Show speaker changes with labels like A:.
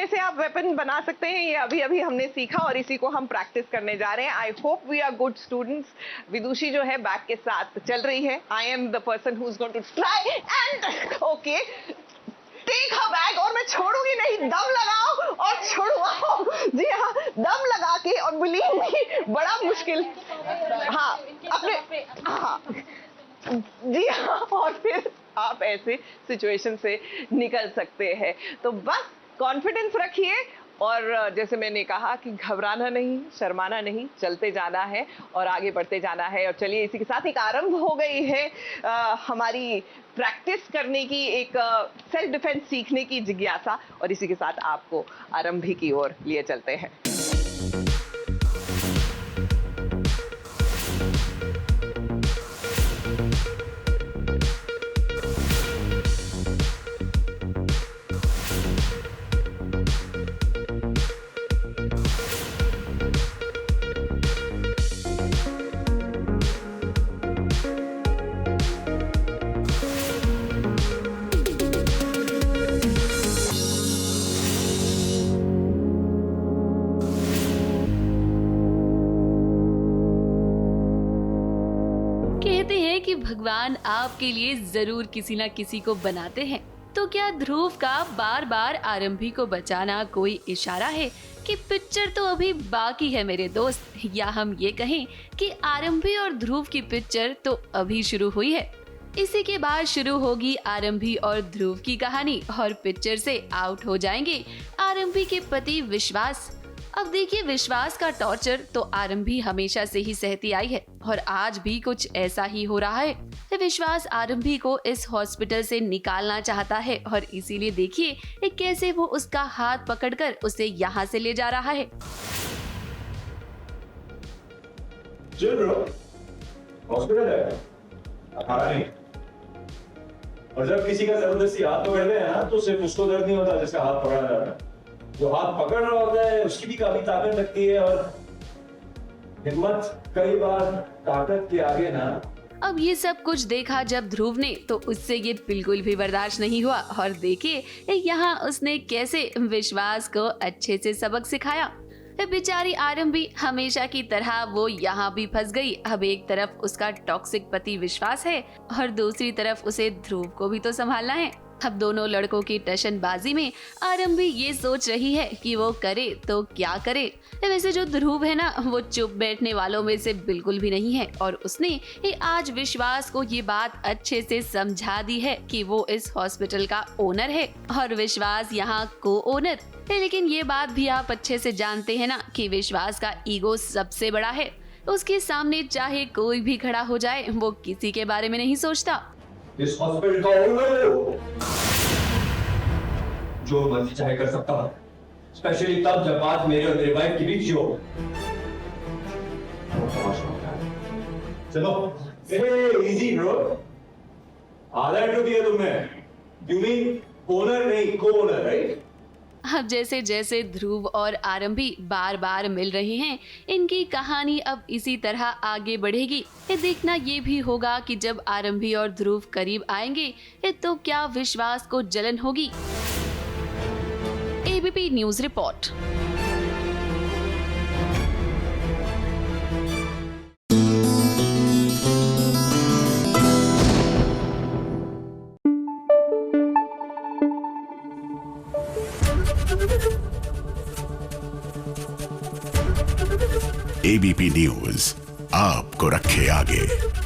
A: कैसे आप वेपन बना सकते हैं ये अभी अभी हमने सीखा और इसी को हम प्रैक्टिस करने जा रहे हैं। I hope we are good students. Vidushi जो है बैग के साथ चल रही है। I am the person who is going to try and okay take her bag, और मैं छोड़ूंगी नहीं। दम लगाओ और छुड़वाओ। जी हाँ, दम लगा के, और बिलीव मी बड़ा मुश्किल। हाँ अपने, हाँ जी हाँ, और फिर आप ऐसे सिचुएशन से निकल सकते हैं। तो बस कॉन्फिडेंस रखिए और जैसे मैंने कहा कि घबराना नहीं, शर्माना नहीं, चलते जाना है और आगे बढ़ते जाना है। और चलिए इसी के साथ एक आरंभ हो गई है हमारी प्रैक्टिस करने की, एक सेल्फ डिफेंस सीखने की जिज्ञासा, और इसी के साथ आपको आरंभी की ओर लिए चलते हैं।
B: कहते हैं कि भगवान आपके लिए जरूर किसी न किसी को बनाते हैं। तो क्या ध्रुव का बार बार आरंभी को बचाना कोई इशारा है कि पिक्चर तो अभी बाकी है मेरे दोस्त, या हम ये कहें कि आरंभी और ध्रुव की पिक्चर तो अभी शुरू हुई है। इसी के बाद शुरू होगी आरंभी और ध्रुव की कहानी और पिक्चर से आउट हो जाएंगे आरंभी के पति विश्वास। अब देखिए, विश्वास का टॉर्चर तो आरंभी हमेशा से ही सहती आई है और आज भी कुछ ऐसा ही हो रहा है। विश्वास आरंभी को इस हॉस्पिटल से निकालना चाहता है और इसीलिए देखिए कैसे वो उसका हाथ पकड़कर उसे यहाँ से ले जा रहा है।
C: हॉस्पिटल है, नहीं। और जब किसी का जबरदस्ती हाथ पकड़ते हैं ना तो सिर्फ उसको दर्द नहीं होता जिसका हाथ पकड़ा जा रहा है, जो हाथ पकड़ रहा होता है उसकी भी काफी ताकत लगती है और हिम्मत कई बार ताकत के आगे ना।
B: अब ये सब कुछ देखा जब ध्रुव ने तो उससे ये बिल्कुल भी बर्दाश्त नहीं हुआ और देखिए यहाँ उसने कैसे विश्वास को अच्छे से सबक सिखाया। बेचारी आरंभी हमेशा की तरह वो यहाँ भी फंस गई। अब एक तरफ उसका टॉक्सिक पति विश्वास है और दूसरी तरफ उसे ध्रुव को भी तो संभालना है। अब दोनों लड़कों की टशनबाजी में आरंभी ये सोच रही है कि वो करे तो क्या करे। वैसे जो ध्रुव है ना, वो चुप बैठने वालों में से बिल्कुल भी नहीं है और उसने आज विश्वास को ये बात अच्छे से समझा दी है कि वो इस हॉस्पिटल का ओनर है और विश्वास यहाँ को ओनर। लेकिन ये बात भी आप अच्छे से जानते हैं ना कि विश्वास का ईगो सबसे बड़ा है। उसके सामने चाहे कोई भी खड़ा हो जाए, वो किसी के बारे में नहीं सोचता।
C: इस हॉस्पिटल का ओनर जो मर्जी चाहे कर सकता है, स्पेशली तब जब बात मेरे और मेरे वाइफ की बीच हो। चलो इजी ब्रो, आधा इंट्रो दिया तुमने। यू मीन ओनर नहीं को ओनर, राइट?
B: अब जैसे जैसे ध्रुव और आरंभी बार बार मिल रहे हैं, इनकी कहानी अब इसी तरह आगे बढ़ेगी। देखना ये भी होगा कि जब आरंभी और ध्रुव करीब आएंगे तो क्या विश्वास को जलन होगी। ABP news report.
D: ABP news आपको रखे आगे।